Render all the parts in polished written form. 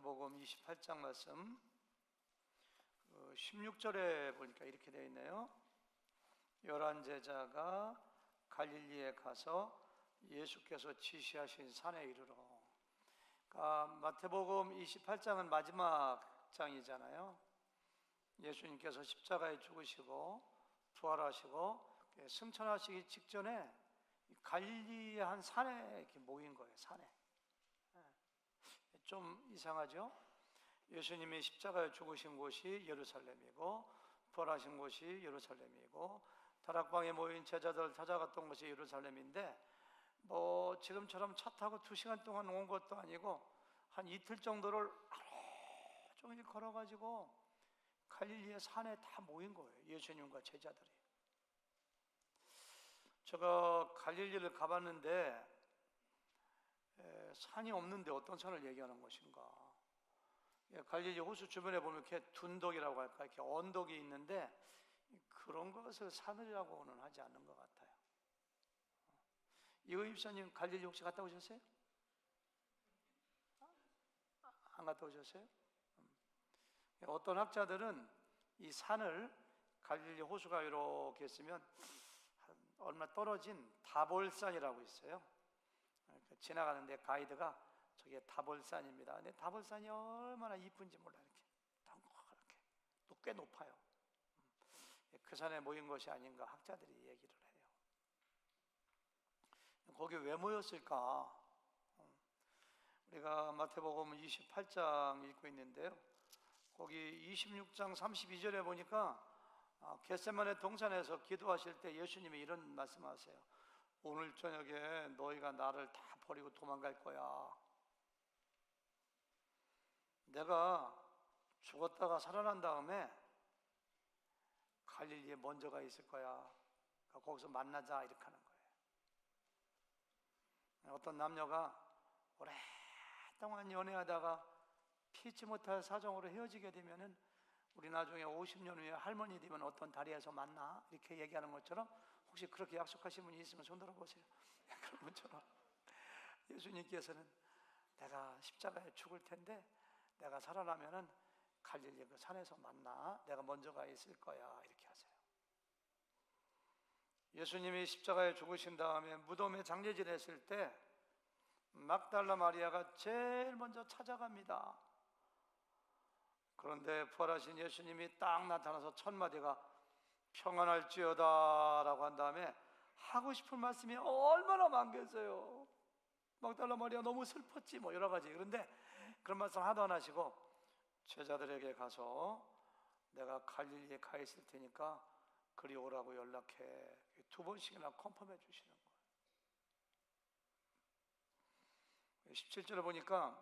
마태복음 28장 말씀 16절에 보니까 이렇게 되어 있네요. 11 제자가 갈릴리에 가서 예수께서 지시하신 산에 이르러. 그러니까 마태복음 28장은 마지막 장이잖아요. 예수님께서 십자가에 죽으시고 부활하시고 승천하시기 직전에 갈릴리의 한 산에 이렇게 모인 거예요. 산에. 좀 이상하죠? 예수님이 십자가에 죽으신 곳이 예루살렘이고 부활하신 곳이 예루살렘이고 다락방에 모인 제자들 찾아갔던 곳이 예루살렘인데, 뭐 지금처럼 차 타고 2시간 동안 온 것도 아니고 한 이틀 정도를 하루 종일 걸어가지고 갈릴리의 산에 다 모인 거예요. 예수님과 제자들이. 제가 갈릴리를 가봤는데 산이 없는데 어떤 산을 얘기하는 것인가? 갈릴리 호수 주변에 보면 이렇게 둔덕이라고 할까, 이렇게 언덕이 있는데 그런 것을 산이라고는 하지 않는 것 같아요. 이의 입사님 갈릴리 혹시 갔다 오셨어요? 안 갔다 오셨어요? 어떤 학자들은 이 산을, 갈릴리 호수가 이렇게 있으면 얼마 떨어진 다볼산이라고 있어요. 지나가는데 가이드가 저게 다볼산입니다. 근데 다볼산이 얼마나 이쁜지 몰라. 이렇게 또 꽤 높아요. 그 산에 모인 것이 아닌가 학자들이 얘기를 해요. 거기 왜 모였을까? 우리가 마태복음 28장 읽고 있는데요, 거기 26장 32절에 보니까 겟세마네 동산에서 기도하실 때 예수님이 이런 말씀하세요. 오늘 저녁에 너희가 나를 다 버리고 도망갈 거야. 내가 죽었다가 살아난 다음에 갈릴리에 먼저 가 있을 거야. 거기서 만나자, 이렇게 하는 거예요. 어떤 남녀가 오랫동안 연애하다가 피치 못할 사정으로 헤어지게 되면은 우리 나중에 50년 후에 할머니 되면 어떤 다리에서 만나, 이렇게 얘기하는 것처럼, 혹시 그렇게 약속하신 분이 있으면 손 들어보세요. 그런 것처럼 예수님께서는 내가 십자가에 죽을 텐데 내가 살아나면은 갈릴리 그 산에서 만나, 내가 먼저 가 있을 거야, 이렇게 하세요. 예수님이 십자가에 죽으신 다음에 무덤에 장례질 했을 때 막달라 마리아가 제일 먼저 찾아갑니다. 그런데 부활하신 예수님이 딱 나타나서 첫 마디가 평안할지어다 라고 한 다음에 하고 싶은 말씀이 얼마나 많겠어요. 막달라 마리아 너무 슬펐지, 뭐 여러 가지. 그런데 그런 말씀 하도 안 하시고 제자들에게 가서 내가 갈릴리에 가 있을 테니까 그리 오라고 연락해. 2번씩이나 컨펌해 주시는 거예요. 17절에 보니까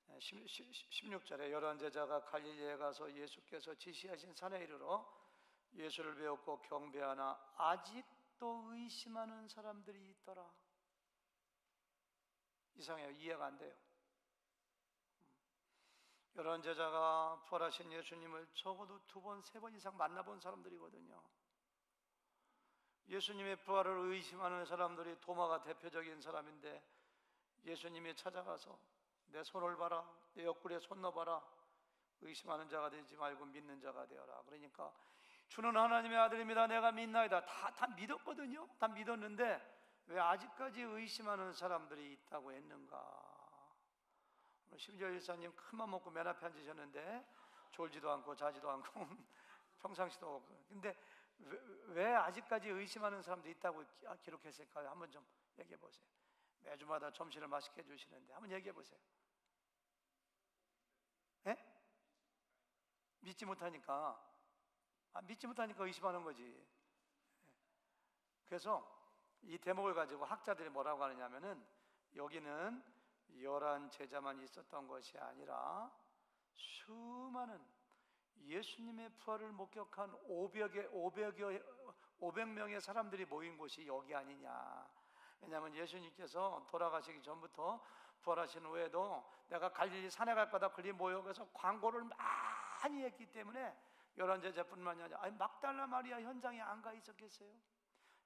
16절에 11 제자가 갈릴리에 가서 예수께서 지시하신 산에 이르러 예수를 배웠고 경배하나 아직도 의심하는 사람들이 있더라. 이상해요. 이해가 안 돼요. 11 제자가 부활하신 예수님을 적어도 2번, 3번 이상 만나본 사람들이거든요. 예수님의 부활을 의심하는 사람들이 도마가 대표적인 사람인데, 예수님이 찾아가서 내 손을 봐라, 내 옆구리에 손 넣어봐라, 의심하는 자가 되지 말고 믿는 자가 되어라. 그러니까 주는 하나님의 아들입니다, 내가 믿나이다. 다 믿었거든요. 다 믿었는데 왜 아직까지 의심하는 사람들이 있다고 했는가? 심지어 일사님 큰맘 먹고 맨 앞에 앉으셨는데 졸지도 않고 자지도 않고 평상시도 없고. 근데 왜 아직까지 의심하는 사람들이 있다고 기록했을까요? 한번 좀 얘기해 보세요. 매주마다 점심을 맛있게 해주시는데 한번 얘기해 보세요. 예? 믿지 못하니까. 믿지 못하니까 의심하는 거지. 그래서 이 대목을 가지고 학자들이 뭐라고 하느냐면은, 여기는 11 제자만 있었던 것이 아니라 수많은 예수님의 부활을 목격한 500명의 사람들이 모인 곳이 여기 아니냐. 왜냐하면 예수님께서 돌아가시기 전부터 부활하신 후에도 내가 갈릴리 산에 갈 거다, 거기 모여서 광고를 많이 했기 때문에 11 제자뿐만이 아니라 막달라 마리아 현장에 안 가 있었겠어요?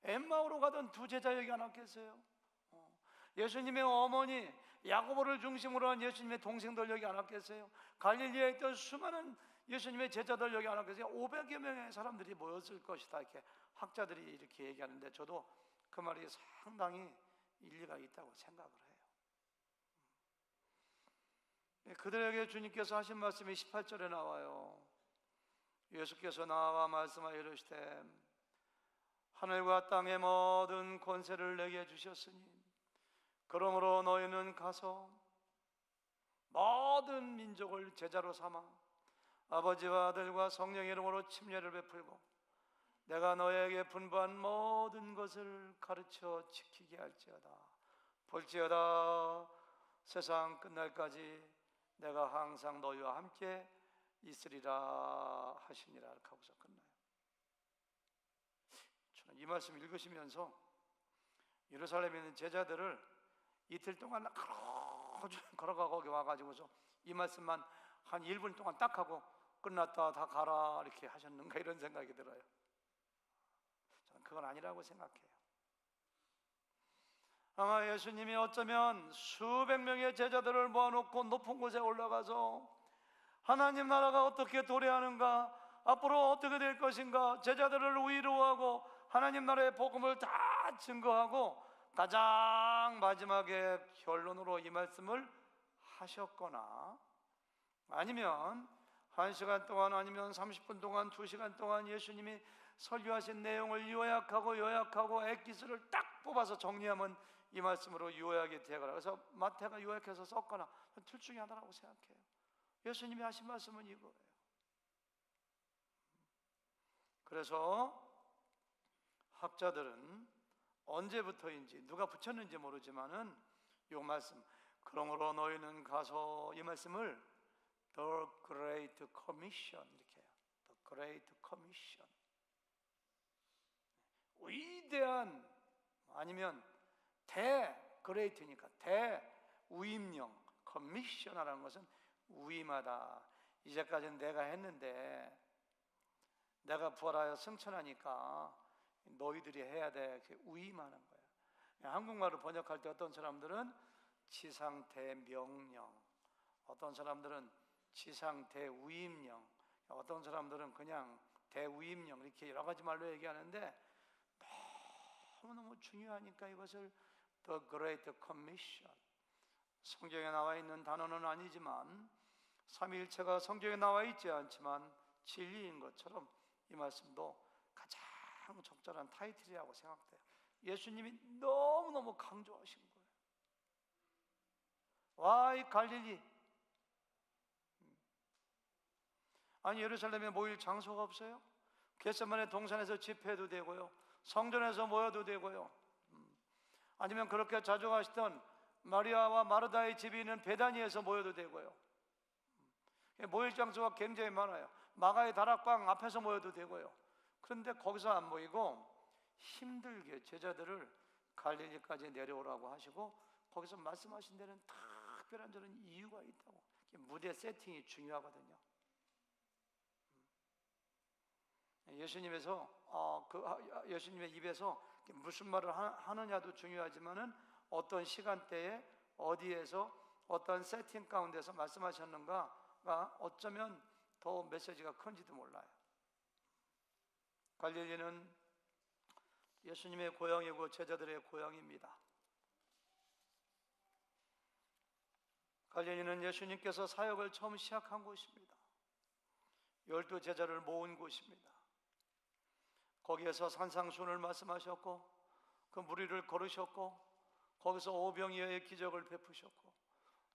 엠마오로 가던 2 제자 여기 안 왔겠어요? 예수님의 어머니 야고보를 중심으로 한 예수님의 동생들 여기 안 왔겠어요? 갈릴리에 있던 수많은 예수님의 제자들 여기 안 왔겠어요? 500여 명의 사람들이 모였을 것이다, 이렇게 학자들이 이렇게 얘기하는데, 저도 그 말이 상당히 일리가 있다고 생각을 해요. 그들에게 주님께서 하신 말씀이 18절에 나와요. 예수께서 나와 말씀하여 이르시되 하늘과 땅의 모든 권세를 내게 주셨으니 그러므로 너희는 가서 모든 민족을 제자로 삼아 아버지와 아들과 성령의 이름으로 침례를 베풀고 내가 너에게 분부한 모든 것을 가르쳐 지키게 할지어다. 볼지어다 세상 끝날까지 내가 항상 너희와 함께 있으리라 하시니라 하고서 끝나요. 저는 이 말씀 읽으시면서 예루살렘에 있는 제자들을 이틀 동안 걸어가고 거기 와가지고서 이 말씀만 한 1분 동안 딱 하고 끝났다 다 가라 이렇게 하셨는가 이런 생각이 들어요. 저는 그건 아니라고 생각해요. 아마 예수님이 어쩌면 수백 명의 제자들을 모아놓고 높은 곳에 올라가서 하나님 나라가 어떻게 도래하는가, 앞으로 어떻게 될 것인가, 제자들을 위로하고 하나님 나라의 복음을 다 증거하고 가장 마지막에 결론으로 이 말씀을 하셨거나, 아니면 1시간 동안 아니면 30분 동안 2시간 동안 예수님이 설교하신 내용을 요약하고 엑기스를 딱 뽑아서 정리하면 이 말씀으로 요약이 되거나, 그래서 마태가 요약해서 썼거나, 둘 중에 하나라고 생각해요. 예수님이 하신 말씀은 이거예요. 그래서 학자들은 언제부터인지 누가 붙였는지 모르지만은 이 말씀, 그러므로 너희는 가서, 이 말씀을 The Great Commission 이렇게 해요. The Great Commission, 위대한, 아니면 great니까 대위임령, commission이라는 것은 위임하다. 이제까지는 내가 했는데 내가 부활하여 승천하니까 너희들이 해야 돼. 위임하는 거예요. 한국말로 번역할 때 어떤 사람들은 지상 대명령, 어떤 사람들은 지상 대위임령, 어떤 사람들은 그냥 대위임령, 이렇게 여러 가지 말로 얘기하는데 너무너무 중요하니까 이것을 The Great Commission, 성경에 나와 있는 단어는 아니지만 삼위일체가 성경에 나와 있지 않지만 진리인 것처럼 이 말씀도 가장 적절한 타이틀이라고 생각돼요. 예수님이 너무너무 강조하신 거예요. 와, 이 갈릴리, 아니 예루살렘에 모일 장소가 없어요? 겟세마네 동산에서 집회해도 되고요, 성전에서 모여도 되고요, 아니면 그렇게 자주 가시던 마리아와 마르다의 집이 있는 베다니에서 모여도 되고요. 모일 장소가 굉장히 많아요. 마가의 다락방 앞에서 모여도 되고요. 그런데 거기서 안 모이고 힘들게 제자들을 갈릴리까지 내려오라고 하시고 거기서 말씀하신 데는 특별한 저런 이유가 있다고. 무대 세팅이 중요하거든요. 예수님의 입에서 무슨 말을 하느냐도 중요하지만은 어떤 시간대에 어디에서 어떤 세팅 가운데서 말씀하셨는가가 어쩌면 더 메시지가 큰지도 몰라요. 갈릴리는 예수님의 고향이고 제자들의 고향입니다. 갈릴리는 예수님께서 사역을 처음 시작한 곳입니다. 12 제자를 모은 곳입니다. 거기에서 산상수훈을 말씀하셨고 그 무리를 걸으셨고 거기서 오병이어의 기적을 베푸셨고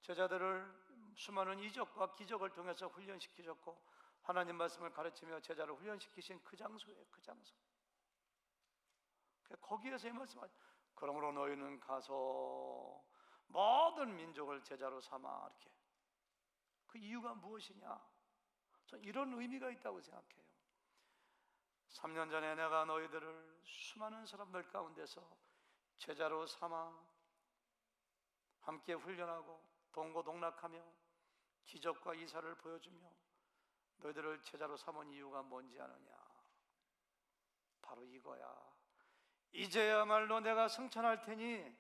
제자들을 수많은 이적과 기적을 통해서 훈련시키셨고 하나님 말씀을 가르치며 제자를 훈련시키신 그 장소예요. 그 장소. 거기에서 이 말씀하셨죠. 그러므로 너희는 가서 모든 민족을 제자로 삼아, 이렇게. 그 이유가 무엇이냐? 저는 이런 의미가 있다고 생각해요. 3년 전에 내가 너희들을 수많은 사람들 가운데서 제자로 삼아 함께 훈련하고 동고동락하며 기적과 이사를 보여주며 너희들을 제자로 삼은 이유가 뭔지 아느냐? 바로 이거야. 이제야말로 내가 승천할 테니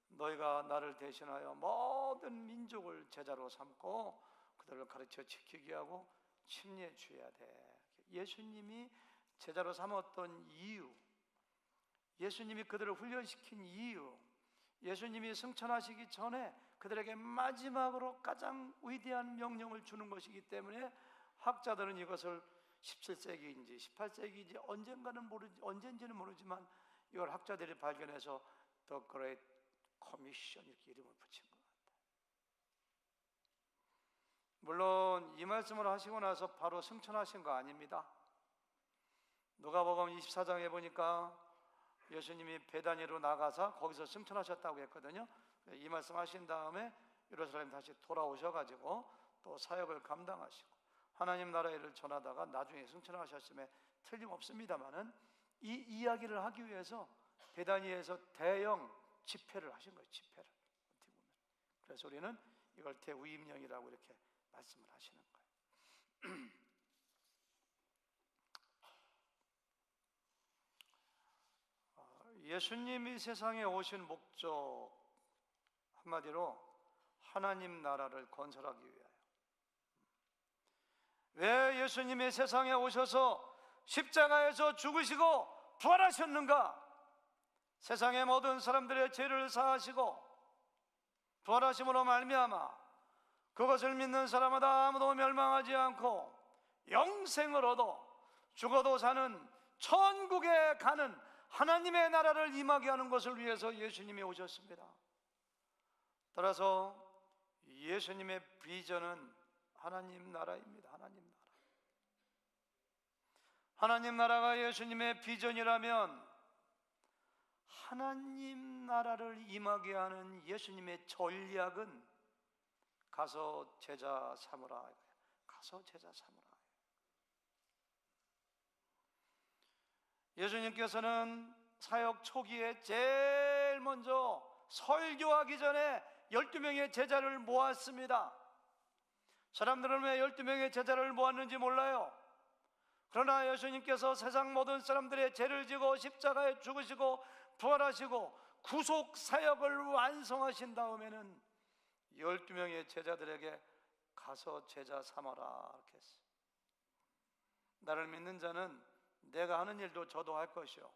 너희가 나를 대신하여 모든 민족을 제자로 삼고 그들을 가르쳐 지키게 하고 침례 주어야 돼. 예수님이 제자로 삼았던 이유, 예수님이 그들을 훈련시킨 이유, 예수님이 승천하시기 전에 그들에게 마지막으로 가장 위대한 명령을 주는 것이기 때문에 학자들은 이것을 17세기인지 18세기인지 언젠지는 모르지만 이걸 학자들이 발견해서 The Great Commission 이렇게 이름을 붙인 것 같아요. 물론 이 말씀을 하시고 나서 바로 승천하신 거 아닙니다. 누가복음 24장에 보니까 예수님이 베다니로 나가서 거기서 승천하셨다고 했거든요. 이 말씀 하신 다음에 예루살렘 다시 돌아오셔가지고 또 사역을 감당하시고 하나님 나라의 일을 전하다가 나중에 승천하셨음에 틀림없습니다만은 이 이야기를 하기 위해서 베다니에서 대형 집회를 하신 거예요. 집회를. 그래서 우리는 이걸 대위임령이라고 이렇게 말씀을 하시는 거예요. 예수님이 세상에 오신 목적 한마디로 하나님 나라를 건설하기 위하여. 왜 예수님이 세상에 오셔서 십자가에서 죽으시고 부활하셨는가? 세상의 모든 사람들의 죄를 사하시고 부활하심으로 말미암아 그것을 믿는 사람마다 아무도 멸망하지 않고 영생을 얻어 죽어도 사는 천국에 가는 하나님의 나라를 임하게 하는 것을 위해서 예수님이 오셨습니다. 따라서 예수님의 비전은 하나님 나라입니다. 하나님 나라. 하나님 나라가 예수님의 비전이라면 하나님 나라를 임하게 하는 예수님의 전략은 가서 제자 삼으라. 가서 제자 삼으라. 예수님께서는 사역 초기에 제일 먼저 설교하기 전에 12명의 제자를 모았습니다. 사람들은 왜 12명의 제자를 모았는지 몰라요. 그러나 예수님께서 세상 모든 사람들의 죄를 지고 십자가에 죽으시고 부활하시고 구속 사역을 완성하신 다음에는 12명의 제자들에게 가서 제자 삼아라 이렇게 했어요. 나를 믿는 자는 내가 하는 일도 저도 할 것이요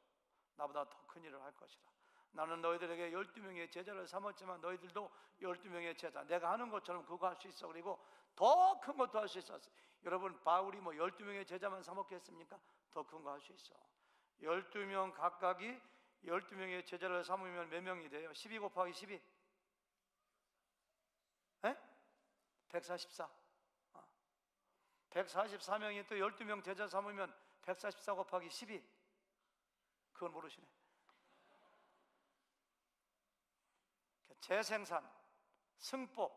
나보다 더 큰 일을 할 것이라. 나는 너희들에게 12명의 제자를 삼았지만 너희들도 12명의 제자, 내가 하는 것처럼 그거 할 수 있어. 그리고 더 큰 것도 할 수 있어. 여러분 바울이 뭐 12명의 제자만 삼았겠습니까? 더 큰 거 할 수 있어. 12명 각각이 12명의 제자를 삼으면 몇 명이 돼요? 12 곱하기 12 144. 144명이 또 12명 제자 삼으면 144 곱하기 12. 그건 모르시네. 재생산, 승법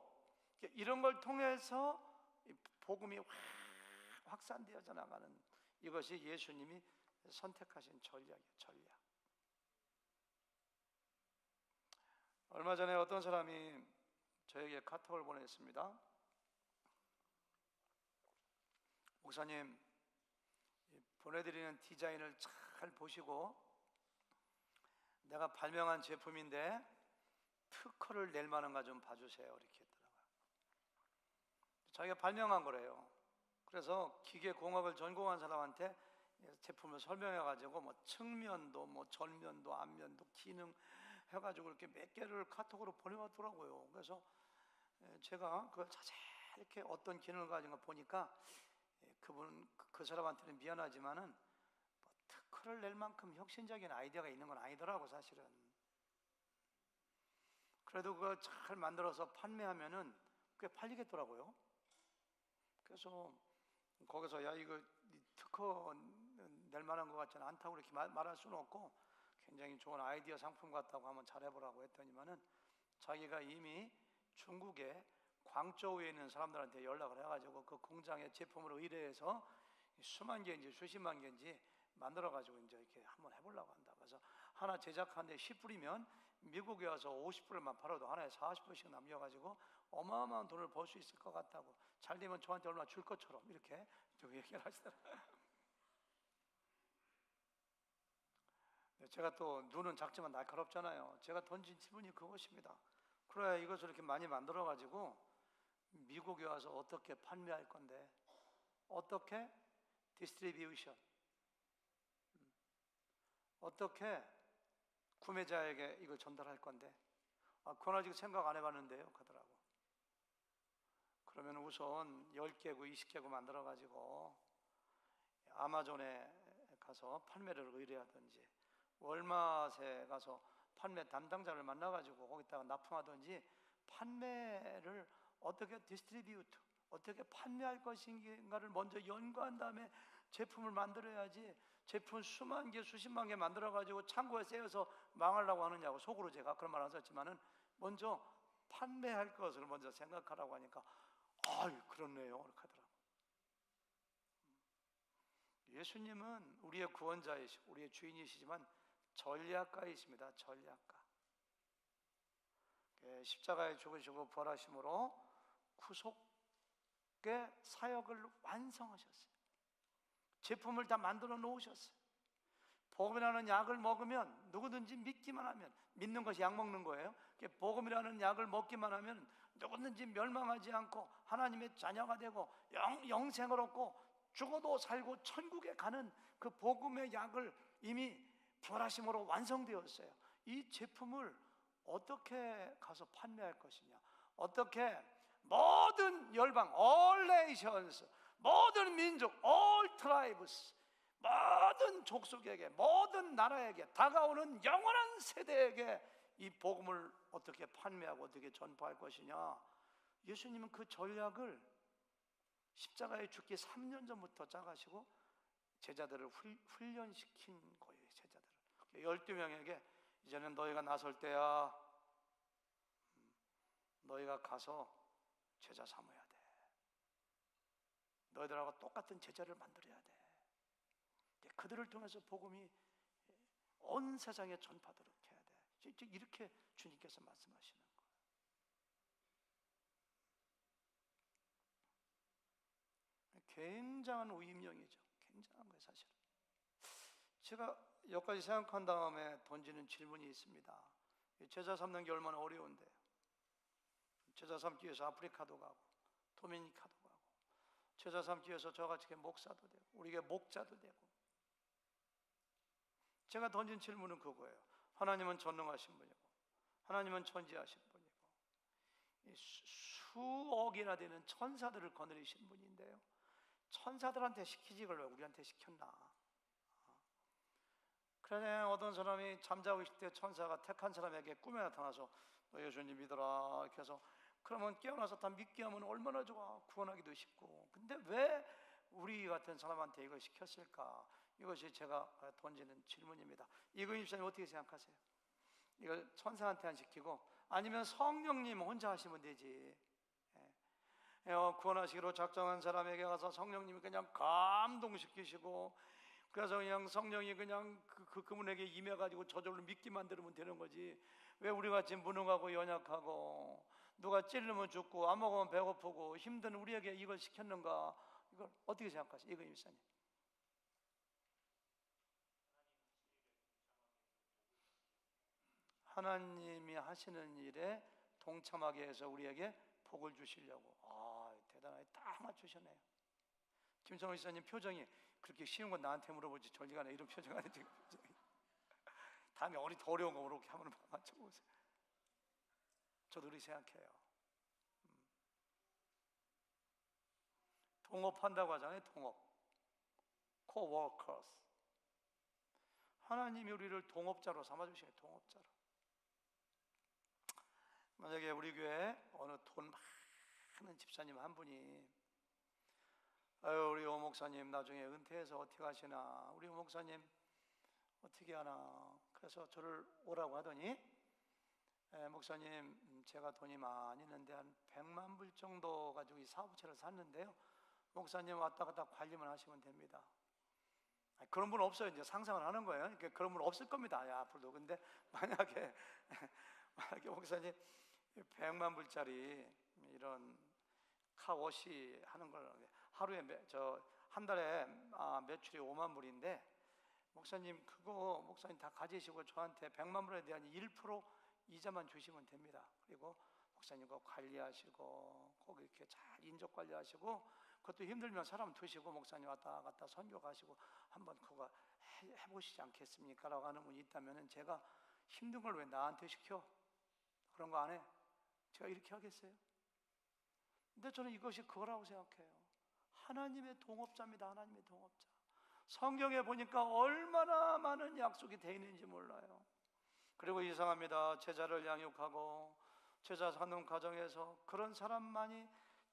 이런 걸 통해서 복음이 확산되어져 나가는 이것이 예수님이 선택하신 전략이에요. 전략. 얼마 전에 어떤 사람이 저에게 카톡을 보냈습니다. 목사님, 보내드리는 디자인을 잘 보시고 내가 발명한 제품인데 특허를 낼 만한가 좀 봐주세요 이렇게 했더라고요. 자기가 발명한 거래요. 그래서 기계공학을 전공한 사람한테 제품을 설명해가지고 뭐 측면도 뭐 전면도 앞면도 기능 해가지고 이렇게 몇 개를 카톡으로 보내왔더라고요. 그래서 제가 그걸 자세히 이렇게 어떤 기능을 가진 거 보니까 그 사람한테는 미안하지만은 뭐 특허를 낼 만큼 혁신적인 아이디어가 있는 건 아니더라고 사실은. 그래도 그거 잘 만들어서 판매하면은 꽤 팔리겠더라고요. 그래서 거기서 야 이거 특허 낼 만한 것 같지는 않다고 이렇게 말할 수는 없고 굉장히 좋은 아이디어 상품 같다고 한번 잘해보라고 했더니만은 자기가 이미 중국에 광저우에 있는 사람들한테 연락을 해가지고 그 공장에 제품을 의뢰해서 수만 개인지 수십만 개인지 만들어가지고 이제 이렇게 한번 해보려고 한다. 그래서 하나 제작하는데 10불이면 미국에 와서 50불만 팔아도 하나에 40불씩 남겨가지고 어마어마한 돈을 벌 수 있을 것 같다고. 잘 되면 저한테 얼마 줄 것처럼 이렇게 좀 얘기를 하시더라고요. 제가 또 눈은 작지만 날카롭잖아요. 제가 던진 질문이 그것입니다. 그래, 이것을 이렇게 많이 만들어 가지고 미국에 와서 어떻게 판매할 건데, 어떻게 디스트리뷰션, 어떻게 구매자에게 이걸 전달할 건데, 그건 아직 생각 안 해봤는데요 하더라고. 그러면 우선 10개구 20개구 만들어 가지고 아마존에 가서 판매를 의뢰하든지, 월마트에 가서 판매 담당자를 만나 가지고 거기다가 납품하든지, 판매를 어떻게 디스트리뷰트, 어떻게 판매할 것인가를 먼저 연구한 다음에 제품을 만들어야지, 제품 수만 개 수십만 개 만들어 가지고 창고에 세워서 망하려고 하느냐고. 속으로 제가 그런 말 안 썼지만은 먼저 판매할 것을 먼저 생각하라고 하니까, 아유 그렇네요 그렇게 하더라고. 예수님은 우리의 구원자이시고 우리의 주인이시지만 전략가이십니다. 전략가. 십자가에 죽으시고 부활하심으로 구속의 사역을 완성하셨어요. 제품을 다 만들어 놓으셨어요. 복음이라는 약을 먹으면, 누구든지 믿기만 하면, 믿는 것이 약 먹는 거예요. 복음이라는 약을 먹기만 하면 누구든지 멸망하지 않고 하나님의 자녀가 되고 영생을 얻고 죽어도 살고 천국에 가는 그 복음의 약을 이미 부활하심으로 완성되었어요. 이 제품을 어떻게 가서 판매할 것이냐, 어떻게 모든 열방, all nations, 모든 민족, all tribes, 모든 족속에게, 모든 나라에게, 다가오는 영원한 세대에게 이 복음을 어떻게 판매하고 어떻게 전파할 것이냐. 예수님은 그 전략을 십자가에 죽기 3년 전부터 짜가시고 제자들을 훈련시킨 거예요. 제자들을 12명에게 이제는 너희가 나설 때야, 너희가 가서 제자 삼아야 돼. 너희들하고 똑같은 제자를 만들어야 돼. 그들을 통해서 복음이 온 세상에 전파도록 해야 돼. 이렇게 주님께서 말씀하시는 거예요. 굉장한 위임령이죠. 굉장한 거예요 사실은. 제가 여기까지 생각한 다음에 던지는 질문이 있습니다. 제자 삼는 게 얼마나 어려운데, 제자 삼기 위해서 아프리카도 가고 도미니카도 가고, 제자 삼기 위해서 저같이 목사도 되고 우리에게 목자도 되고. 제가 던진 질문은 그거예요. 하나님은 전능하신 분이고 하나님은 전지하신 분이고 수억이나 되는 천사들을 거느리신 분인데요, 천사들한테 시키지 이걸 왜 우리한테 시켰나. 그러나 어떤 사람이 잠자고 있을 때 천사가 택한 사람에게 꿈에 나타나서 너 예수님 믿어라 이렇게 해서, 그러면 깨어나서 다 믿게 하면 얼마나 좋아, 구원하기도 쉽고. 근데 왜 우리 같은 사람한테 이걸 시켰을까? 이것이 제가 던지는 질문입니다. 이거임 집사님 어떻게 생각하세요? 이걸 천사한테 안 시키고 아니면 성령님 혼자 하시면 되지. 구원하시기로 작정한 사람에게 가서 성령님이 그냥 감동시키시고, 그래서 그냥 성령이 그냥 그분에게 임해가지고 저절로 믿게 만들면 되는 거지. 왜 우리같이 무능하고 연약하고 누가 찔르면 죽고 안 먹으면 배고프고 힘든 우리에게 이걸 시켰는가? 이걸 어떻게 생각하세요? 이거 임사님. 하나님이 하시는 일에 동참하게 해서 우리에게 복을 주시려고. 대단하게 딱 맞추셨네요. 김성호 지사님 표정이 그렇게 쉬운 건 나한테 물어보지 전리간에 이런 표정 안 해도 다음에 더 어려운 거 이렇게 한번 맞춰보세요. 저도 그렇게 생각해요. 동업한다고 하잖아요. 동업, co-workers. 하나님이 우리를 동업자로 삼아주시네요. 동업자로. 만약에 우리 교회 어느 돈 많은 집사님 한 분이, 아유 우리 오 목사님 나중에 은퇴해서 어떻게 하시나, 우리 오 목사님 어떻게 하나, 그래서 저를 오라고 하더니, 목사님 제가 돈이 많이 있는데 한 100만 불 정도 가지고 이 사업체를 샀는데요, 목사님 왔다 갔다 관리만 하시면 됩니다. 그런 분 없어요. 이제 상상을 하는 거예요. 그러니까 그런 분 없을 겁니다. 앞으로도. 근데 만약에 목사님 100만 불짜리 이런 카워시 하는 걸 하루에 한 달에 매출이 5만 불인데 목사님 그거 목사님 다 가지시고 저한테 100만 불에 대한 1% 이자만 주시면 됩니다. 그리고 목사님 그거 관리하시고 꼭 이렇게 잘 인적 관리하시고 그것도 힘들면 사람 두시고 목사님 왔다 갔다 선교 가시고 한번 그거 해보시지 않겠습니까? 라고 하는 분이 있다면 제가 힘든 걸 왜 나한테 시켜? 그런 거 안 해? 제가 이렇게 하겠어요? 근데 저는 이것이 그거라고 생각해요. 하나님의 동업자입니다. 하나님의 동업자. 성경에 보니까 얼마나 많은 약속이 되어 있는지 몰라요. 그리고 이상합니다. 제자를 양육하고 제자 사는 과정에서 그런 사람만이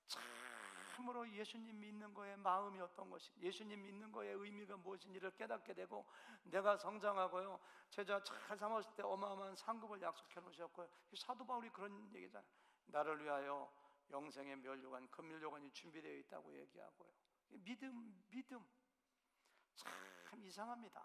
참으로 예수님 믿는 거에 마음이 어떤 것이, 예수님 믿는 거에 의미가 무엇인지를 깨닫게 되고 내가 성장하고요, 제자 잘 삼았을 때 어마어마한 상급을 약속해 놓으셨고요. 사도 바울이 그런 얘기잖아요. 나를 위하여 영생의 면류관, 금면류관이 준비되어 있다고 얘기하고요. 믿음 참 이상합니다.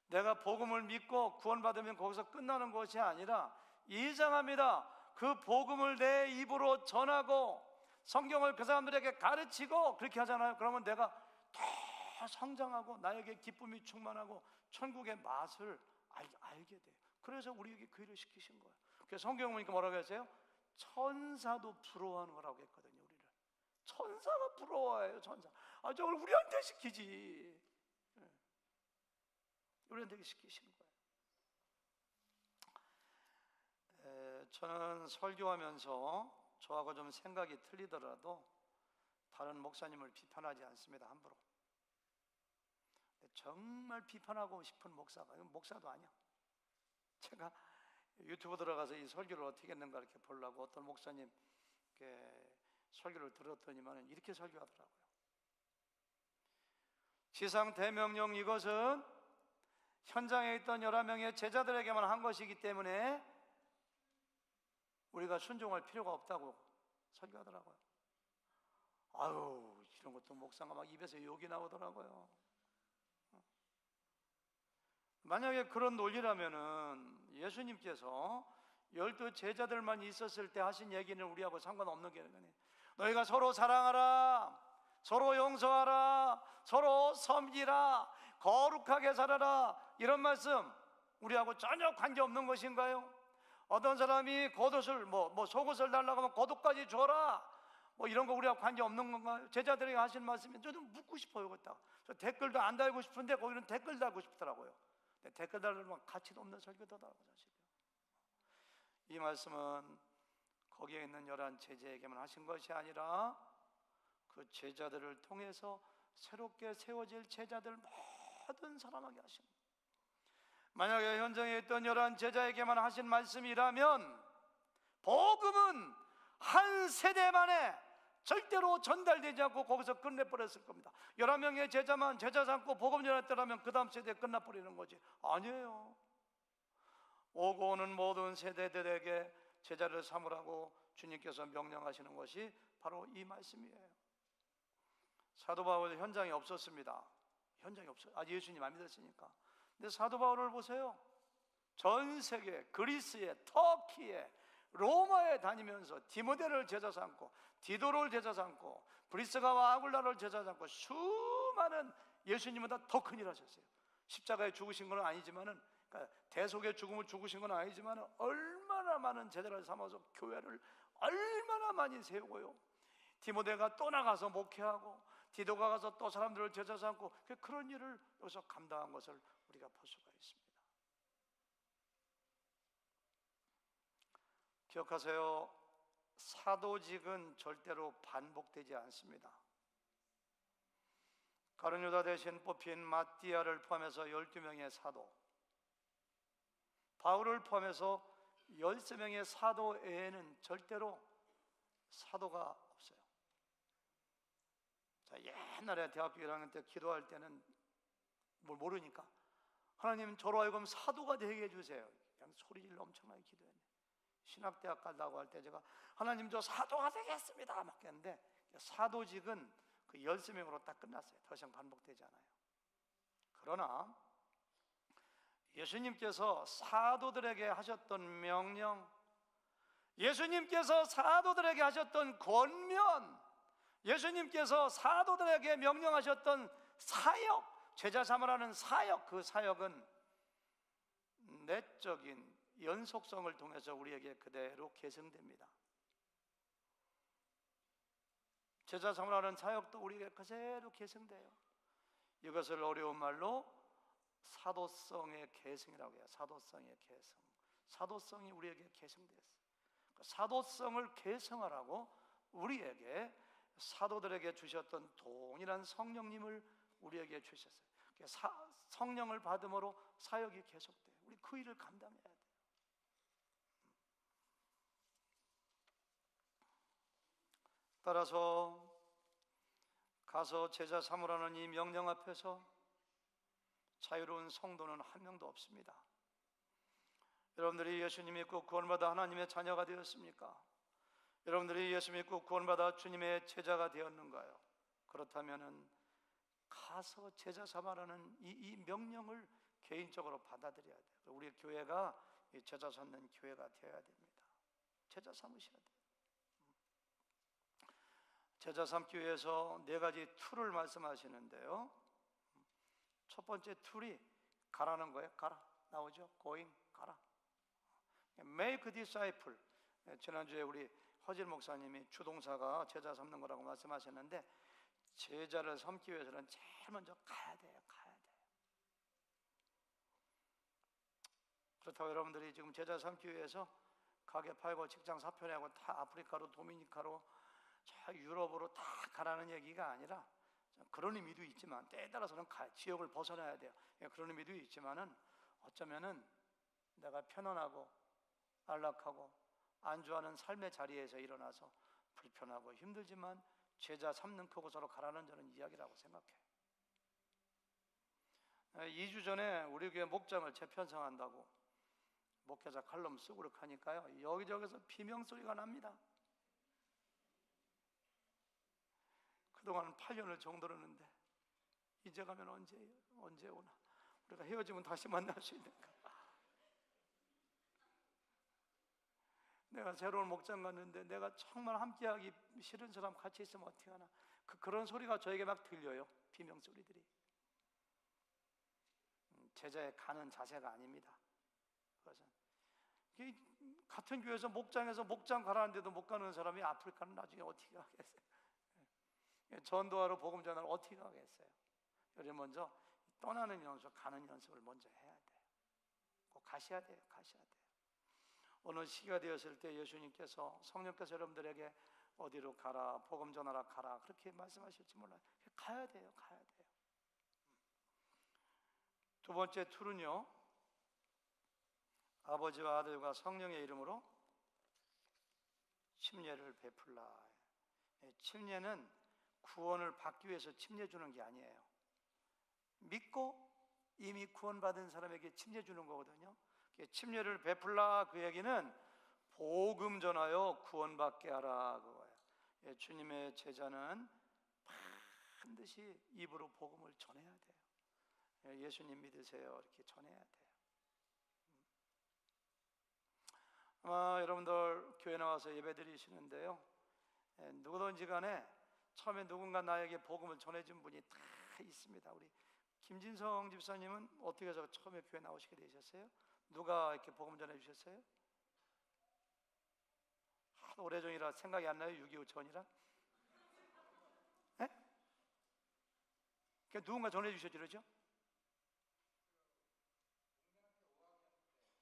내가 복음을 믿고 구원받으면 거기서 끝나는 것이 아니라 이상합니다. 그 복음을 내 입으로 전하고 성경을 그 사람들에게 가르치고 그렇게 하잖아요. 그러면 내가 더 성장하고 나에게 기쁨이 충만하고 천국의 맛을 알게 돼요. 그래서 우리에게 그 일을 시키신 거예요. 그래서 성경 보니까 뭐라고 했어요? 천사도 부러워하는 거라고 했거든요. 우리를 천사가 부러워해요. 천사. 저걸 우리한테 시키지. 우리한테 시키시는 거예요. 저는 설교하면서 저하고 좀 생각이 틀리더라도 다른 목사님을 비판하지 않습니다. 함부로. 정말 비판하고 싶은 목사가, 이건 목사도 아니야. 제가 유튜브 들어가서 이 설교를 어떻게 했는가 이렇게 보려고 어떤 목사님 설교를 들었더니만 이렇게 설교하더라고요. 지상 대명령 이것은 현장에 있던 11명의 제자들에게만 한 것이기 때문에 우리가 순종할 필요가 없다고 설교하더라고요. 아유, 이런 것도 목사가 막 입에서 욕이 나오더라고요. 만약에 그런 논리라면은 예수님께서 12 제자들만 있었을 때 하신 얘기는 우리하고 상관없는 게 아니에요. 너희가 서로 사랑하라, 서로 용서하라, 서로 섬기라, 거룩하게 살아라, 이런 말씀 우리하고 전혀 관계없는 것인가요? 어떤 사람이 겉옷을 속옷을 달라고 하면 겉옷까지 줘라, 이런 거 우리하고 관계없는 건가요? 제자들에게 하신 말씀이 저는 묻고 싶어요. 그렇다. 저 댓글도 안 달고 싶은데 거기는 댓글 달고 싶더라고요. 댓글 달면 가치도 없는 설교더라고요. 사실은 이 말씀은 거기에 있는 11 제자에게만 하신 것이 아니라 그 제자들을 통해서 새롭게 세워질 제자들 모든 사람에게 하신 거예요. 만약에 현장에 있던 11 제자에게만 하신 말씀이라면 복음은 한 세대 만에 절대로 전달되지 않고 거기서 끝내버렸을 겁니다. 11명의 제자만 제자 삼고 복음 전했더라면 그 다음 세대에 끝나버리는 거지. 아니에요. 오고 오는 모든 세대들에게 제자를 삼으라고 주님께서 명령하시는 것이 바로 이 말씀이에요. 사도 바울 현장에 없었습니다. 현장에 없어요. 예수님 안 믿었으니까. 근데 사도 바울을 보세요. 전 세계 그리스에, 터키에, 로마에 다니면서 디모데를 제자 삼고 디도를 제자 삼고 브리스가와 아굴라를 제자 삼고 수많은 예수님보다 더 큰 일 하셨어요. 십자가에 죽으신 건 아니지만은, 그러니까 대속의 죽음을 죽으신 건 아니지만 얼마나 많은 제자를 삼아서 교회를 얼마나 많이 세우고요. 디모데가 또 나가서 목회하고 디도가 가서 또 사람들을 제자 삼고 그런 일을 여기서 감당한 것을 우리가 볼 수가 있습니다. 기억하세요. 사도직은 절대로 반복되지 않습니다. 가룟 유다 대신 뽑힌 마띠아를 포함해서 12명의 사도, 바울을 포함해서 13명의 사도 외에는 절대로 사도가 없어요. 자, 옛날에 대학교 1학년 때 기도할 때는 뭘 모르니까 하나님 저로 하여금 사도가 되게 해주세요. 그냥 소리질러 엄청나게 기도했네. 신학대학 가려고 할 때 제가 하나님 저 사도가 되겠습니다 막 했는데 사도직은 그 13명으로 딱 끝났어요. 더 이상 반복되지 않아요. 그러나 예수님께서 사도들에게 하셨던 명령, 예수님께서 사도들에게 하셨던 권면, 예수님께서 사도들에게 명령하셨던 사역, 제자 삼으라는 사역, 그 사역은 내적인 연속성을 통해서 우리에게 그대로 계승됩니다. 제자 삼으라는 사역도 우리에게 그대로 계승돼요. 이것을 어려운 말로 사도성의 계승이라고 해요. 사도성의 계승. 사도성이 우리에게 계승됐어요. 사도성을 계승하라고 우리에게 사도들에게 주셨던 동일한 성령님을 우리에게 주셨어요. 성령을 받음으로 사역이 계속돼요. 우리 그 일을 감당해야 돼요. 따라서 가서 제자 삼으라는 이 명령 앞에서 자유로운 성도는 한 명도 없습니다. 여러분들이 예수 믿고 구원받아 하나님의 자녀가 되었습니까? 여러분들이 예수 믿고 구원받아 주님의 제자가 되었는가요? 그렇다면 가서 제자 삼으라는 이 명령을 개인적으로 받아들여야 돼요. 우리 교회가 제자 삼는 교회가 되어야 됩니다. 제자 삼으셔야 돼요. 제자 삼기 위해서 네 가지 툴을 말씀하시는데요. 첫 번째 툴이 가라는 거예요. 가라. 나오죠? going, 가라. make disciple. 지난주에 우리 허질 목사님이 주동사가 제자 삼는 거라고 말씀하셨는데, 제자를 삼기 위해서는 제일 먼저 가야 돼요. 가야 돼요. 그렇다고 여러분들이 지금 제자 삼기 위해서 가게 팔고 직장 사표내고 다 아프리카로 도미니카로 저 유럽으로 다 가라는 얘기가 아니라, 그런 의미도 있지만 때에 따라서는 지역을 벗어나야 돼요. 그런 의미도 있지만은 어쩌면은 내가 편안하고 안락하고 안주하는 삶의 자리에서 일어나서 불편하고 힘들지만 제자 삼는 그곳으로 가라는 저는 이야기라고 생각해요. 2주 전에 우리 교회 목장을 재편성한다고 목회자 칼럼 쓰고 그렇게 하니까요, 여기저기서 비명소리가 납니다. 그동안 8년을 정들었는데 이제 가면 언제 오나? 우리가 헤어지면 다시 만날 수 있는가? 내가 새로운 목장 갔는데 내가 정말 함께하기 싫은 사람 같이 있으면 어떻게 하나? 그런 소리가 저에게 막 들려요. 비명소리들이. 제자의 가는 자세가 아닙니다. 그것은 같은 교회에서 목장에서 목장 가라는데도 못 가는 사람이 아프리카는 나중에 어떻게 가겠어요? 전도하러 복음 전하러 어떻게 가겠어요? 여러분 먼저 떠나는 연습, 가는 연습을 먼저 해야 돼요. 꼭 가셔야 돼요. 가셔야 돼요. 어느 시기가 되었을 때 예수님께서, 성령께서 여러분들에게 어디로 가라, 복음 전하라 가라 그렇게 말씀하실지 몰라요. 가야 돼요. 가야 돼요. 두 번째 툴은요, 아버지와 아들과 성령의 이름으로 침례를 베풀라. 침례는 구원을 받기 위해서 침례 주는 게 아니에요. 믿고 이미 구원받은 사람에게 침례 주는 거거든요. 침례를 베풀라, 그 얘기는 복음 전하여 구원받게 하라 그거예요. 주님의 제자는 반드시 입으로 복음을 전해야 돼요. 예수님 믿으세요 이렇게 전해야 돼요. 아마 여러분들 교회 나와서 예배 드리시는데요, 누구든지 간에 처음에 누군가 나에게 복음을 전해준 분이 다 있습니다. 우리 김진성 집사님은 어떻게 해서 처음에 교회 나오시게 되셨어요? 누가 이렇게 복음 전해주셨어요? 오래전이라 생각이 안 나요? 6.25 전이라? 네? 누군가 전해주셨지 그러죠?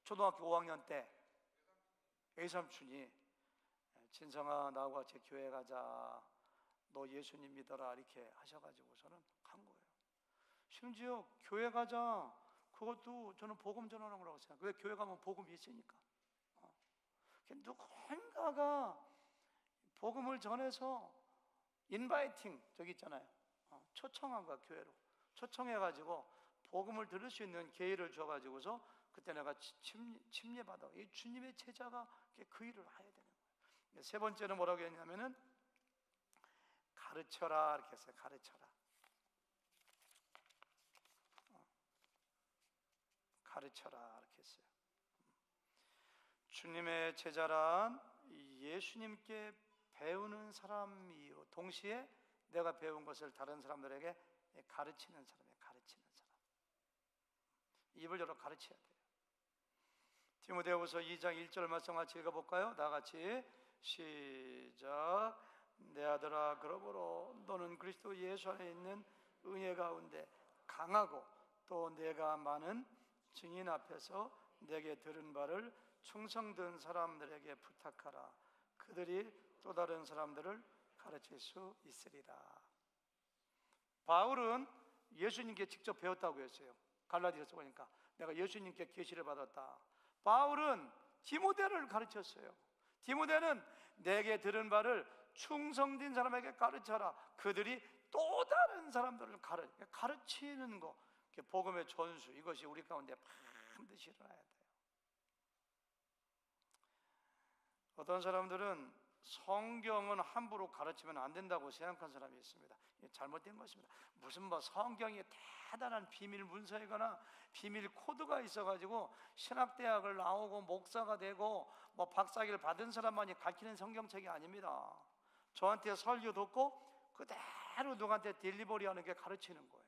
초등학교 5학년 때 외삼촌이 진성아 나하고 같이 교회 가자, 너 예수님 믿어라 이렇게 하셔가지고서는 간 거예요. 심지어 교회 가자, 그것도 저는 복음 전하는 거라고 생각해요. 왜? 교회 가면 복음이 있으니까. 누군가가 복음을 전해서 인바이팅, 저기 있잖아요, 초청한 거야. 교회로 초청해가지고 복음을 들을 수 있는 기회를 줘가지고서 그때 내가 침례받아. 이 주님의 제자가 그 일을 해야 되는 거예요. 세 번째는 뭐라고 했냐면은 가르쳐라 이렇게 했어요. 가르쳐라. 가르쳐라 이렇게 했어요. 주님의 제자란 예수님께 배우는 사람이요, 동시에 내가 배운 것을 다른 사람들에게 가르치는 사람이에요. 가르치는 사람. 입을 열어 가르쳐야 돼요. 디모데후서 2장 1절 말씀 같이 읽어볼까요? 다 같이 시작. 내 아들아, 그러므로 너는 그리스도 예수 안에 있는 은혜 가운데 강하고 또 내가 많은 증인 앞에서 내게 들은 바를 충성된 사람들에게 부탁하라. 그들이 또 다른 사람들을 가르칠 수 있으리라. 바울은 예수님께 직접 배웠다고 했어요. 갈라디아서 보니까 내가 예수님께 계시를 받았다. 바울은 디모데를 가르쳤어요. 디모데는 내게 들은 바를 충성된 사람에게 가르쳐라. 그들이 또 다른 사람들을 가르치는 거, 복음의 전수, 이것이 우리 가운데 반드시 일어나야 돼요. 어떤 사람들은 성경은 함부로 가르치면 안 된다고 생각한 사람이 있습니다. 이게 잘못된 것입니다. 무슨 성경이 대단한 비밀 문서이거나 비밀 코드가 있어가지고 신학대학을 나오고 목사가 되고 박사학위를 받은 사람만이 가르치는 성경책이 아닙니다. 저한테 설교 듣고 그대로 누구한테 딜리버리하는 게 가르치는 거예요.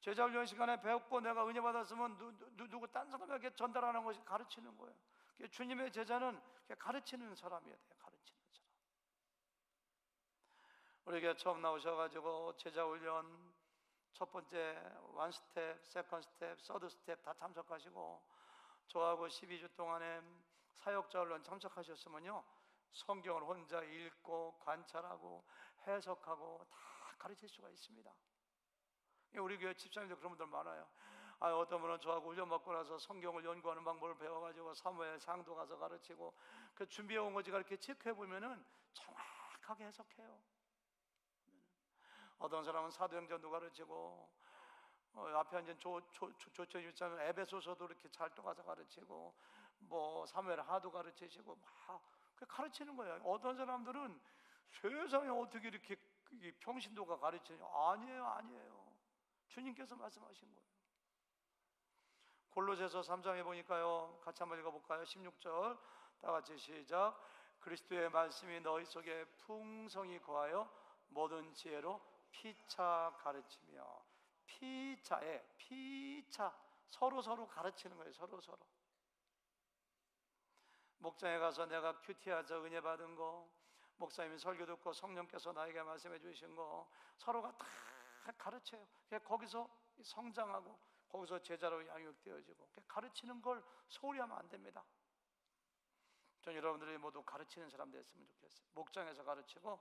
제자훈련 시간에 배웠고 내가 은혜 받았으면 누구 딴 사람에게 전달하는 것이 가르치는 거예요. 주님의 제자는 가르치는 사람이어야 돼요. 가르치는 사람. 우리에게 처음 나오셔가지고 제자훈련 첫 번째 1스텝, 세컨 스텝, 서드 스텝 다 참석하시고 저하고 12주 동안에 사역자 훈련 참석하셨으면요, 성경을 혼자 읽고 관찰하고 해석하고 다 가르칠 수가 있습니다. 우리 교회 집사님들 그런 분들 많아요. 어떤 분은 저하고 훈련 받고 나서 성경을 연구하는 방법을 배워가지고 사무엘 상도 가서 가르치고 그 준비해 온 거지 이렇게 체크해 보면은 정확하게 해석해요. 어떤 사람은 사도행전도 가르치고 앞에 앉은 조천일자는 에베소서도 이렇게 잘 또 가서 가르치고 사무엘 하도 가르치시고 가르치는 거예요. 어떤 사람들은 세상에 어떻게 이렇게 평신도가 가르치냐? 아니에요. 주님께서 말씀하신 거예요. 골로새서 3장에 보니까요, 같이 한번 읽어볼까요? 16절 다 같이 시작. 그리스도의 말씀이 너희 속에 풍성히 거하여 모든 지혜로 피차 가르치며. 피차 서로 가르치는 거예요. 서로 목장에 가서 내가 큐티하자 은혜 받은 거, 목사님이 설교 듣고 성령께서 나에게 말씀해 주신 거 서로가 다 가르쳐요. 거기서 성장하고 거기서 제자로 양육되어지고 가르치는 걸 소홀히 하면 안 됩니다. 전 여러분들이 모두 가르치는 사람 됐으면 좋겠어요. 목장에서 가르치고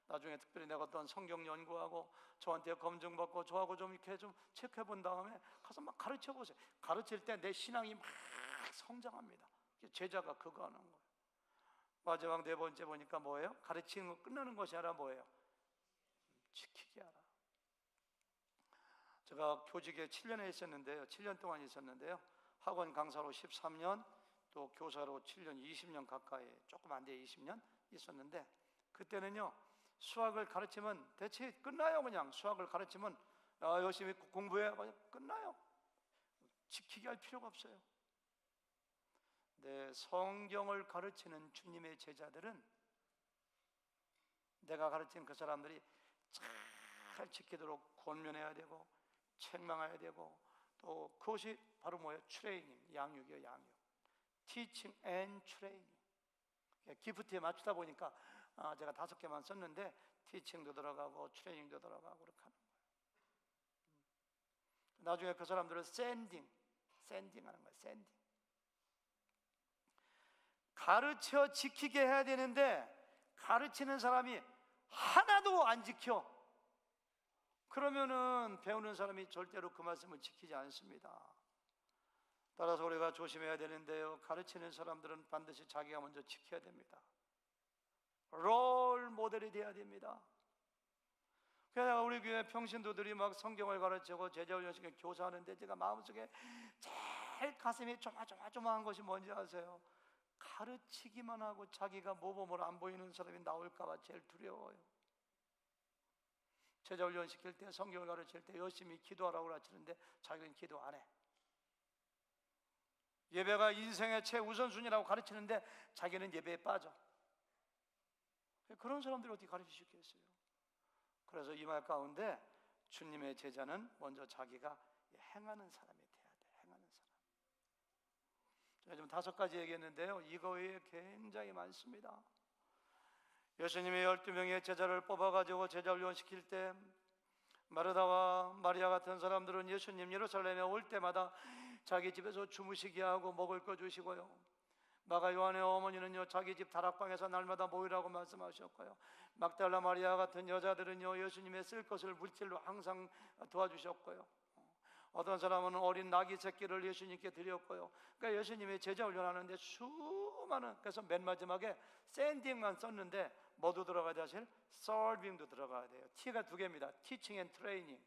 나중에 특별히 내가 어떤 성경 연구하고 저한테 검증받고 저하고 좀 이렇게 좀 체크해 본 다음에 가서 막 가르쳐 보세요. 가르칠 때 내 신앙이 막 성장합니다. 제자가 그거 하는 거예요. 마지막 네 번째 보니까 뭐예요? 가르치는 거 끝나는 것이 아니라 뭐예요? 지키게 하라. 제가 교직에 7년에 있었는데요. 7년 동안 있었는데요. 학원 강사로 13년, 또 교사로 7년, 20년 가까이, 조금 안 돼 20년 있었는데, 그때는요, 수학을 가르치면 대체 끝나요. 그냥 수학을 가르치면 열심히 공부해, 끝나요. 지키게 할 필요가 없어요. 네, 성경을 가르치는 주님의 제자들은 내가 가르친 그 사람들이 잘 지키도록 권면해야 되고 책망해야 되고, 또 그것이 바로 뭐예요? 트레이닝, 양육이에요. 양육. Teaching and training. 기프트에 맞추다 보니까 제가 5개만 썼는데 티칭도 들어가고 트레이닝도 들어가고 그렇게 하는 거예요. 나중에 그 사람들을 샌딩 하는 거예요. 샌딩. 가르쳐 지키게 해야 되는데 가르치는 사람이 하나도 안 지켜. 그러면은 배우는 사람이 절대로 그 말씀을 지키지 않습니다. 따라서 우리가 조심해야 되는데요, 가르치는 사람들은 반드시 자기가 먼저 지켜야 됩니다. 롤 모델이 돼야 됩니다. 그래서 우리 교회 평신도들이 막 성경을 가르치고 제자훈련식에 교사하는데 제가 마음속에 제일 가슴이 조마조마한 것이 뭔지 아세요? 가르치기만 하고 자기가 모범으로 안 보이는 사람이 나올까 봐 제일 두려워요. 제자훈련 시킬 때, 성경을 가르칠 때 열심히 기도하라고 가르치는데 자기는 기도 안 해. 예배가 인생의 최우선순위라고 가르치는데 자기는 예배에 빠져. 그런 사람들이 어떻게 가르칠 수 있겠어요? 그래서 이 말 가운데 주님의 제자는 먼저 자기가 행하는 사람이 돼야 돼. 행하는 사람. 제가 지금 5가지 얘기했는데요, 이거 외에 굉장히 많습니다. 예수님이 12명의 제자를 뽑아가지고 제자 훈련시킬 때 마르다와 마리아 같은 사람들은 예수님 예루살렘에 올 때마다 자기 집에서 주무시게 하고 먹을 거 주시고요, 마가 요한의 어머니는요 자기 집 다락방에서 날마다 모이라고 말씀하셨고요, 막달라 마리아 같은 여자들은요 예수님의 쓸 것을 물질로 항상 도와주셨고요, 어떤 사람은 어린 나귀 새끼를 예수님께 드렸고요. 그러니까 예수님이 제자 훈련하는데 수많은, 그래서 맨 마지막에 샌딩만 썼는데 뭐도 들어가야 돼? 사실 서빙도 들어가야 돼요. T가 2개입니다. Teaching and Training,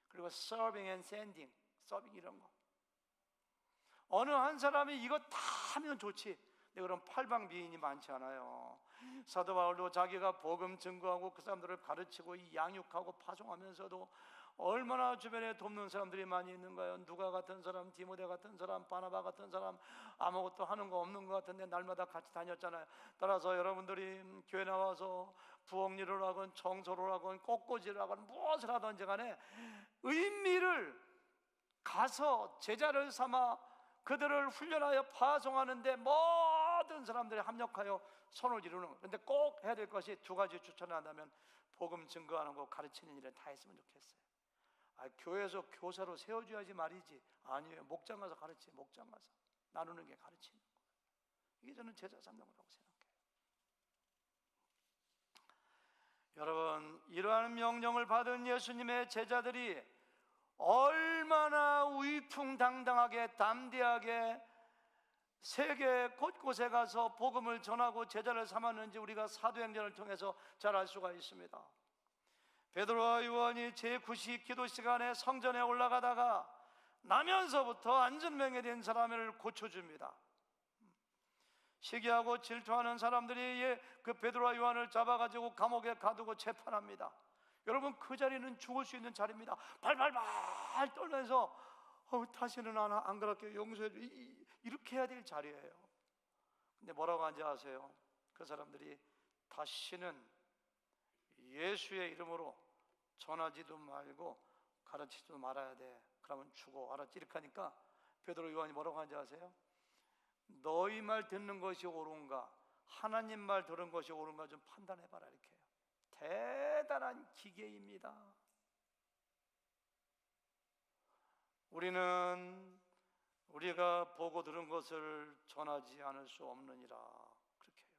그리고 Serving and Sending, 서빙 이런 거. 어느 한 사람이 이거 다 하면 좋지, 근데 그런 팔방미인이 많지 않아요. 사도 바울도 자기가 복음 증거하고 그 사람들을 가르치고 이 양육하고 파송하면서도 얼마나 주변에 돕는 사람들이 많이 있는가요? 누가 같은 사람, 디모데 같은 사람, 바나바 같은 사람, 아무것도 하는 거 없는 것 같은데 날마다 같이 다녔잖아요. 따라서 여러분들이 교회 나와서 부엌일을 하건 청소를 하건 꽃꽂이를 하건 무엇을 하든지 간에 의미를 가서 제자를 삼아 그들을 훈련하여 파송하는데 모든 사람들이 합력하여 손을 이루는 것. 그런데 꼭 해야 될 것이 2가지 추천을 한다면 복음 증거하는 거, 가르치는 일을 다 했으면 좋겠어요. 교회에서 교사로 세워줘야지 말이지. 아니에요. 목장 가서 가르치, 목장 가서 나누는 게 가르치는 거예요. 이게 저는 제자 삼는 거라고 생각해요. 여러분, 이러한 명령을 받은 예수님의 제자들이 얼마나 위풍당당하게 담대하게 세계 곳곳에 가서 복음을 전하고 제자를 삼았는지 우리가 사도행전을 통해서 잘 알 수가 있습니다. 베드로와 요한이 제9시 기도 시간에 성전에 올라가다가 나면서부터 안전병에 된 사람을 고쳐줍니다. 시기하고 질투하는 사람들이 그 베드로와 요한을 잡아가지고 감옥에 가두고 재판합니다. 여러분, 그 자리는 죽을 수 있는 자리입니다. 발발발 떨면서 다시는 안 그럴게요, 용서해 줘, 이렇게 해야 될 자리예요. 근데 뭐라고 하는지 아세요? 그 사람들이 다시는 예수의 이름으로 전하지도 말고 가르치지도 말아야 돼. 그러면 죽어, 알았지? 이렇게 하니까 베드로 요한이 뭐라고 하는지 아세요? 너희 말 듣는 것이 옳은가, 하나님 말 들은 것이 옳은가 좀 판단해봐라, 이렇게 해요. 대단한 기계입니다. 우리는 우리가 보고 들은 것을 전하지 않을 수 없느니라, 그렇게 해요.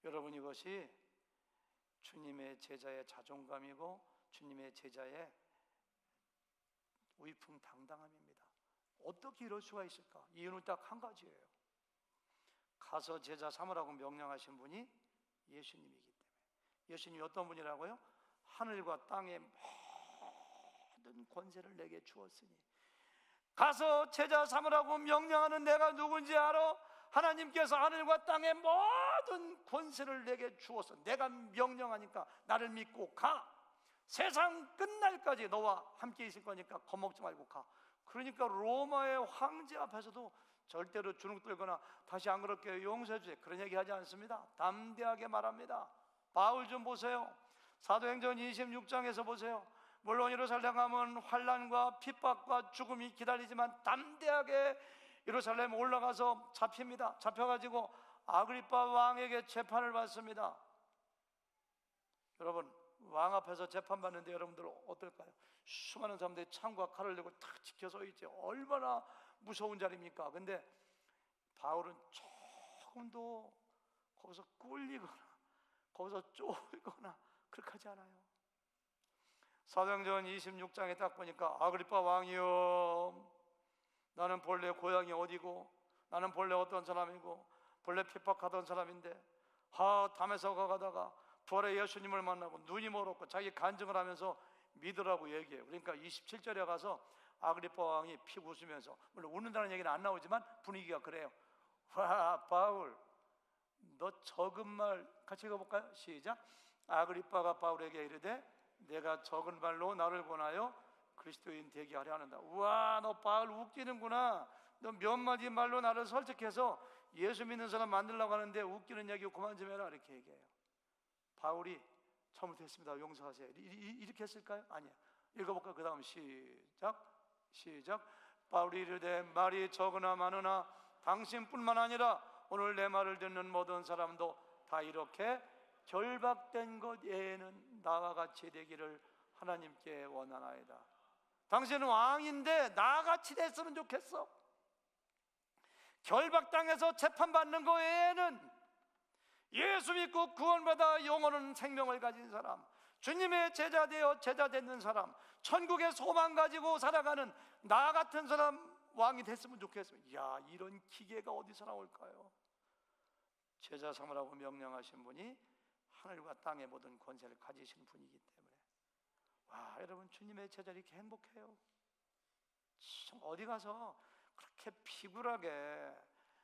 여러분, 이것이 주님의 제자의 자존감이고 주님의 제자의 위풍당당함입니다. 어떻게 이럴 수가 있을까? 이유는 딱 한 가지예요. 가서 제자 삼으라고 명령하신 분이 예수님이기 때문에. 예수님이 어떤 분이라고요? 하늘과 땅의 모든 권세를 내게 주었으니. 가서 제자 삼으라고 명령하는 내가 누군지 알아? 하나님께서 하늘과 땅의 모든 권세를 내게 주어서 내가 명령하니까 나를 믿고 가. 세상 끝날까지 너와 함께 있을 거니까 겁먹지 말고 가. 그러니까 로마의 황제 앞에서도 절대로 주눅 들거나 다시 안 그럴게요, 용서해 주세요, 그런 얘기 하지 않습니다. 담대하게 말합니다. 바울 좀 보세요. 사도행전 26장에서 보세요. 물론 예루살렘 가면 환난과 핍박과 죽음이 기다리지만 담대하게 예루살렘 올라가서 잡힙니다. 잡혀가지고 아그리빠 왕에게 재판을 받습니다. 여러분, 왕 앞에서 재판받는데 여러분들 어떨까요? 수많은 사람들이 창과 칼을 들고 탁 지켜서 있지. 얼마나 무서운 자리입니까? 근데 바울은 조금도 거기서 꿀리거나 거기서 쫄거나 그렇게 하지 않아요. 사도행전 26장에 딱 보니까 아그리빠 왕이여, 나는 본래 고향이 어디고 나는 본래 어떤 사람이고 본래 핍박하던 사람인데 다메섹에 가다가 부활의 예수님을 만나고 눈이 멀었고 자기 간증을 하면서 믿으라고 얘기해요. 그러니까 27절에 가서 아그리빠 왕이 피 웃으면서, 물론 웃는다는 얘기는 안 나오지만 분위기가 그래요. 와, 바울 너 적은 말, 같이 읽어볼까요? 시작. 아그리빠가 바울에게 이르되 내가 적은 말로 나를 권하여 그리스도인 되게 하려 하는다. 우와, 너 바울 웃기는구나. 너 몇 마디 말로 나를 설득해서 예수 믿는 사람 만들려고 하는데 웃기는 얘기 그만 좀 해라, 이렇게 얘기해요. 바울이 잘못했습니다, 용서하세요, 이렇게 했을까요? 아니에요. 읽어볼까? 그 다음 시작. 바울이 이르되 말이 적으나 많으나 당신뿐만 아니라 오늘 내 말을 듣는 모든 사람도 다 이렇게 결박된 것 외에는 나와 같이 되기를 하나님께 원하나이다. 당신은 왕인데 나같이 됐으면 좋겠어. 결박당해서 재판받는 것 외에는 예수 믿고 구원받아 영원한 생명을 가진 사람, 주님의 제자 되어 제자 되는 사람, 천국의 소망 가지고 살아가는 나 같은 사람 왕이 됐으면 좋겠어요. 야, 이런 기계가 어디서 나올까요? 제자 삼으라고 명령하신 분이 하늘과 땅의 모든 권세를 가지신 분이기 때문에, 와, 여러분, 주님의 제자 이렇게 행복해요. 어디 가서 그렇게 비굴하게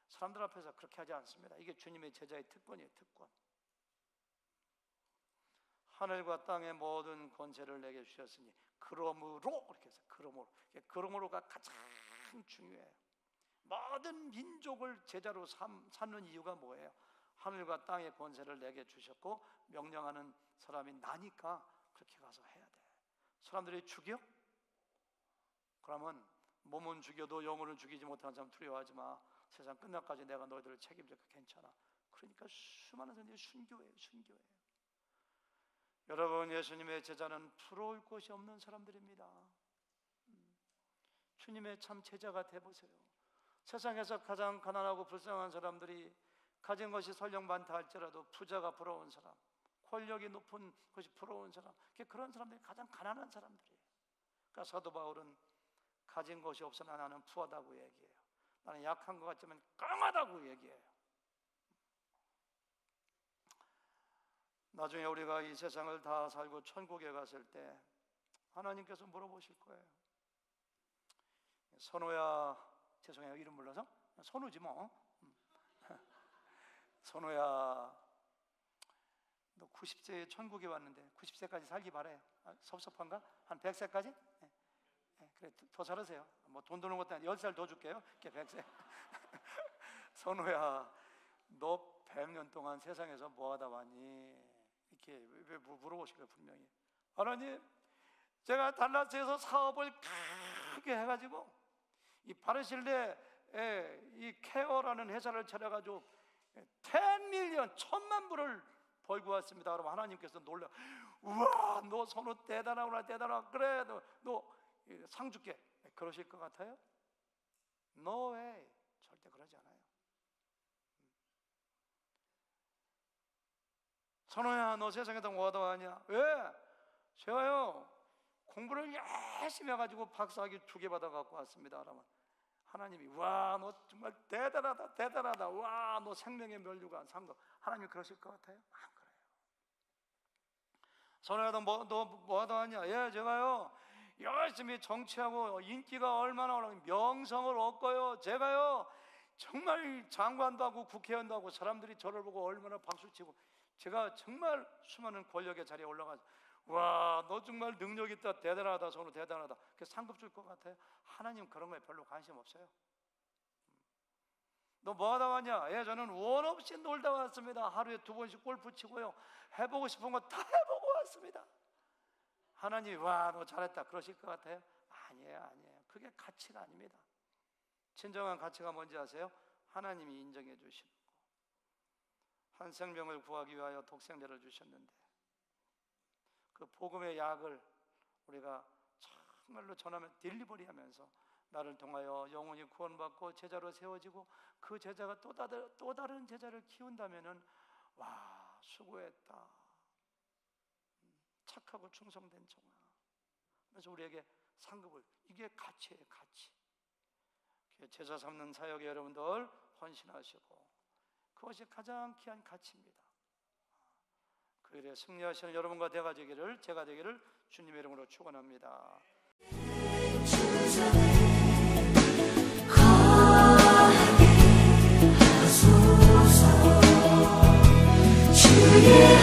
사람들 앞에서 그렇게 하지 않습니다. 이게 주님의 제자의 특권이에요, 특권. 하늘과 땅의 모든 권세를 내게 주셨으니 그러므로, 이렇게 해서 그러므로가 가장 중요해요. 모든 민족을 제자로 삼는 이유가 뭐예요? 하늘과 땅의 권세를 내게 주셨고 명령하는 사람이 나니까 그렇게 가서 해야 돼. 사람들이 죽여? 그러면 몸은 죽여도 영혼을 죽이지 못하는 사람 두려워하지 마. 세상 끝날까지 내가 너희들을 책임질까? 괜찮아. 그러니까 수많은 사람들이 순교해요. 여러분, 예수님의 제자는 부러울 곳이 없는 사람들입니다. 주님의 참 제자가 되보세요. 세상에서 가장 가난하고 불쌍한 사람들이 가진 것이 설령 많다 할지라도 부자가 부러운 사람, 권력이 높은 것이 부러운 사람, 그런 사람들이 가장 가난한 사람들이에요. 그러니까 사도 바울은 가진 것이 없으나 나는 부하다고 얘기해요. 나는 약한 것 같지만 강하다고 얘기해요. 나중에 우리가 이 세상을 다 살고 천국에 갔을 때 하나님께서 물어보실 거예요. 선호야, 죄송해요, 이름 불러서 선우지 뭐. 선호야, 너 90세에 천국에 왔는데 90세까지 살기 바래. 섭섭한가? 한 100세까지? 그래, 더 살으세요. 뭐 돈 드는 것도 아니고 10살 더 줄게요. 100세. 선호야, 너 100년 동안 세상에서 뭐 하다 왔니? 이렇게 왜 물어보실 거예요, 분명히. 하나님, 제가 달라스에서 사업을 크게 해가지고 이 바르실레 이 케어라는 회사를 차려가지고 10밀리언, 1000만 불을 벌고 왔습니다. 그럼 하나님께서 놀라, 우와, 너 선호 대단하구나. 그래, 너 상 줄게. 그러실 것 같아요? No way. 절대 그러지 않아요. 선호야, 너 세상에서 뭐 하다 왔냐? 왜? 제가요, 공부를 열심히 해가지고 박사학위 2개 받아갖고 왔습니다. 그러면 하나님이, 와, 너 정말 대단하다. 와, 너 생명의 면류관 산 거. 하나님 그러실 것 같아요? 안 그래요. 선호야, 너 뭐 하다 왔냐? 예, 제가요, 열심히 정치하고 인기가 얼마나 올라가면 명성을 얻고요, 제가요 정말 장관도 하고 국회의원도 하고 사람들이 저를 보고 얼마나 박수치고, 제가 정말 수많은 권력의 자리에 올라가서, 와, 너 정말 능력 있다, 대단하다, 선호 대단하다, 그래서 상급 줄 것 같아요? 하나님 그런 거에 별로 관심 없어요. 너 뭐 하다 왔냐? 예, 저는 원 없이 놀다 왔습니다. 하루에 2번씩 골프 치고요, 해보고 싶은 거 다 해보고 왔습니다. 하나님이, 와, 너 잘했다, 그러실 것 같아요? 아니에요. 그게 가치가 아닙니다. 진정한 가치가 뭔지 아세요? 하나님이 인정해 주시는 거. 한 생명을 구하기 위하여 독생자를 주셨는데 그 복음의 약을 우리가 정말로 전하면 딜리버리 하면서 나를 통하여 영혼이 구원받고 제자로 세워지고 그 제자가 또 다른 제자를 키운다면은, 와, 수고했다, 착하고 충성된 종아. 그래서 우리에게 상급을, 이게 가치예요, 가치. 제자 삼는 사역에 여러분들 헌신하시고, 그것이 가장 귀한 가치입니다. 그 일에 승리하시는 여러분과 제가 되기를 주님의 이름으로 축원합니다. 주의